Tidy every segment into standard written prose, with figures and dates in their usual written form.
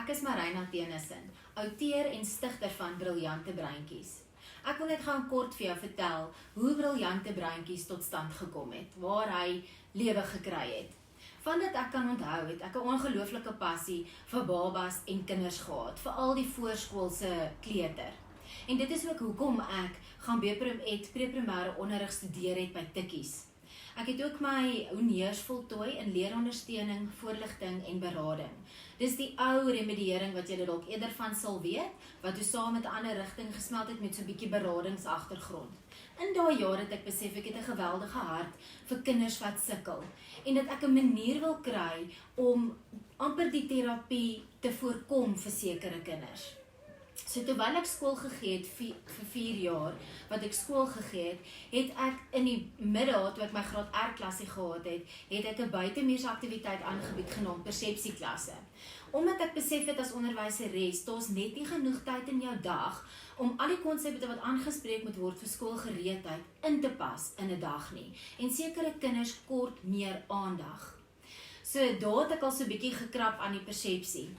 Ek is Marina Tennyson, outeur en stigter van Briljante Breintjies. Ek wil net gou kort vir jou vertel hoe Briljante Breintjies tot stand gekom het, waar hy lewe gekry het. Van dit ek kan onthou het ek 'n ongelooflike passie vir babas en kinders gehad, veral die voorskoolse kleuter. En dit is ook hoekom ek gaan pre-primêre onderrig studeer het by Tikkies. Ek het ook my honneurs voltooi in leerondersteuning, voorligting en berading. Dis die ou remediering wat jy dalk eerder van sal weet, wat jy saam met 'n ander rigting gesmelt het met so 'n bietjie beradingsagtergrond. In daai jare het ek besef ek het 'n geweldige hart vir kinders wat sukkel en dat ek 'n manier wil kry om amper die terapie te voorkom vir sekere kinders. So terwyl ek skool gegee het vir 4 jaar, wat ek skool gegee het ek in die middag, toe ek my graad R klasie gehad het ek 'n buitemuurse aktiwiteit aangebied genaamd persepsieklasse. Omdat ek besef het as onderwyseres, daar's net nie genoeg tyd in jou dag om al die konsepte wat aangespreek moet word vir skoolgereedheid in te pas in 'n dag nie. En sekere kinders kort meer aandag. So daar het ek al so 'n bietjie gekrap aan die persepsie.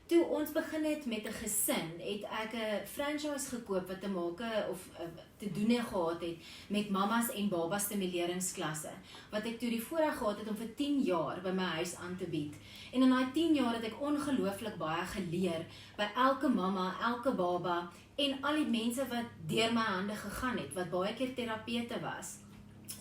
Toe ons begin het met 'n gesin, het ek 'n franchise gekoop wat te maak of te doen gehad het met mamas en baba stimuleringsklasse, wat ek toe die voorreg gehad het om vir 10 jaar by my huis aan te bied. En in daai 10 jaar het ek ongelooflik baie geleer by elke mamma, elke baba en al die mense wat deur my hande gegaan het, wat baie keer terapeute was.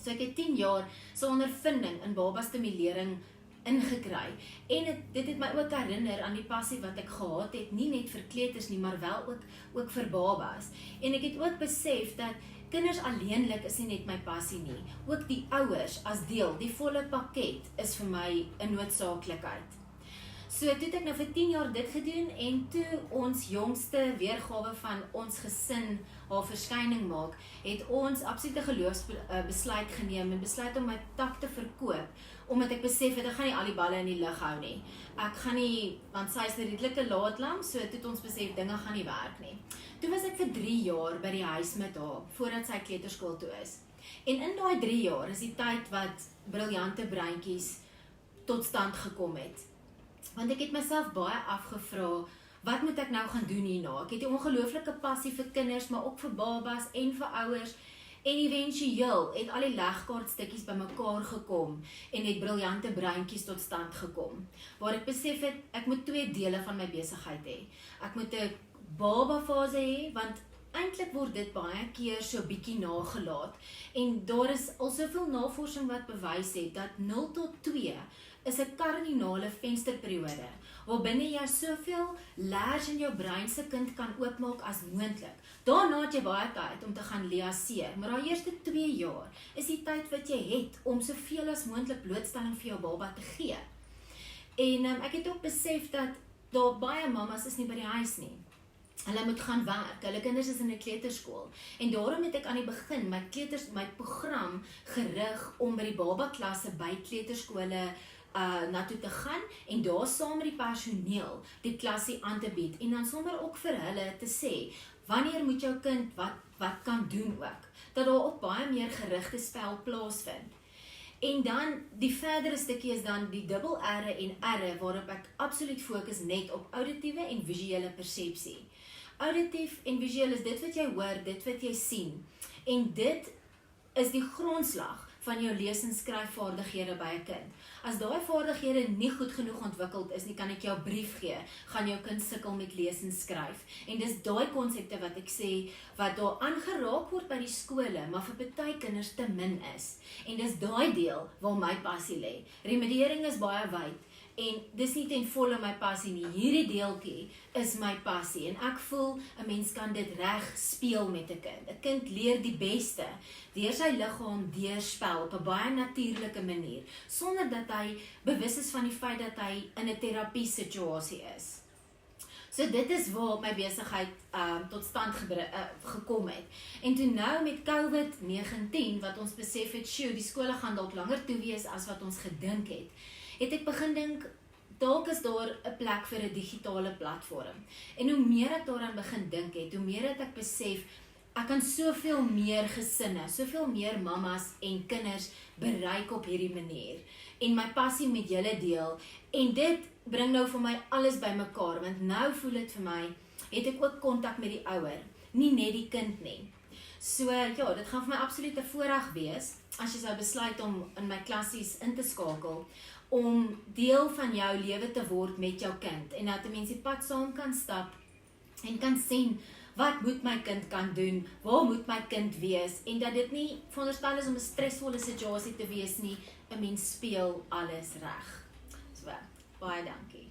So ek het 10 jaar so ondervinding in baba stimulering ingekry. En dit het my ook herinner aan die passie wat ek gehad het, nie net vir kleuters nie, maar wel ook vir babas. En ek het ook besef dat kinders alleenlik is nie net my passie nie. Ook die ouers as deel, die volle pakket is vir my 'n noodsaaklikheid. So toe het ek nou vir 10 jaar dit gedoen en toe ons jongste weergawe van ons gesin haar verskyning maak, het ons absolute geloofsbesluit geneem en besluit om my tak te verkoop, omdat ek besef het ek gaan nie al die balle in die lug hou nie. Ek gaan nie, want sy is 'n redelike laatlam, so toe het ons besef dinge gaan nie werk nie. Toe was ek vir 3 jaar by die huis met haar, voordat sy kleuterskool toe is. En in daai 3 jaar is die tyd wat Briljante Breintjies tot stand gekom het. Want ek het myself baie afgevra, wat moet ek nou gaan doen hierna? Ek het 'n ongelooflike passie vir kinders, maar ook vir babas en vir ouers. En éventueel het al die legkaartstukkies bymekaar gekom en het Briljante Breintjies tot stand gekom. Waar ek besef het, ek moet 2 dele van my besigheid hê. Ek moet 'n baba fase hê, want eintlik word dit baie keer so bietjie nagelaat. En daar is al soveel navorsing wat bewys het dat 0 tot 2 is 'n kardinale vensterperiode, waarbinne jy soveel layers in jou brein se kind kan oopmaak as moontlik. Daarna het jy baie tyd om te gaan liaseer, maar daai eerste 2 jaar is die tyd wat jy het om soveel as moontlik blootstelling vir jou baba te gee. En ek het ook besef dat daar baie mamas is nie by die huis nie. Hulle moet gaan werk, hulle kinders is in 'n kleuterskool. En daarom het ek aan die begin my program gerig om by die baba klasse by kleuterskole na toe te gaan en daar saam met die personeel die klasie aan te bied en dan sommer ook vir hulle te sê, wanneer moet jou kind wat kan doen ook, dat daar ook baie meer gerigte spel plaasvind. En dan die verdere stukkie is dan die dubbel R'e en R'e waarop ek absoluut fokus net op auditiewe en visuele persepsie. Auditief en visueel is dit wat jy hoor, dit wat jy sien. En dit is die grondslag van jou lees- en skryfvaardighede by 'n kind. As daai vaardighede nie goed genoeg ontwikkeld is nie, kan ek jou brief gee, gaan jou kind sukkel met lees en skryf. En dis daai konsepte wat ek sê, wat daar aangeraak word by die skole, maar vir party kinders te min is. En dis daai deel waar my passie lê. Remediering is baie wyd. En dis nie ten volle my passie nie, hierdie deeltjie is my passie, en ek voel, 'n mens kan dit reg speel met 'n kind. 'n Kind leer die beste, deur sy liggaam deurspel op 'n baie natuurlike manier, sonder dat hy bewus is van die feit dat hy in 'n terapie situasie is. So dit is waar my besigheid tot stand gekom het. En toe nou met COVID-19, wat ons besef het, die skole gaan dalk langer toe wees as wat ons gedink het ek begin dink, dalk is daar 'n plek vir 'n digitale platform. En hoe meer ek daaraan begin dink het, hoe meer het ek besef, ek kan soveel meer gesinne, soveel meer mamas en kinders bereik op hierdie manier en my passie met julle deel en dit bring nou vir my alles bymekaar want nou voel dit vir my het ek ook kontak met die ouer, nie net die kind nie. So ja, dit gaan vir my absoluut 'n voorreg wees as jy sou besluit om in my klassies in te skakel om deel van jou lewe te word met jou kind en dat 'n mens die pad saam kan stap en kan sien wat moet my kind kan doen, waar moet my kind wees en dat dit nie veronderstel is om 'n stresvolle situasie te wees nie, 'n mens speel alles reg. So, baie dankie.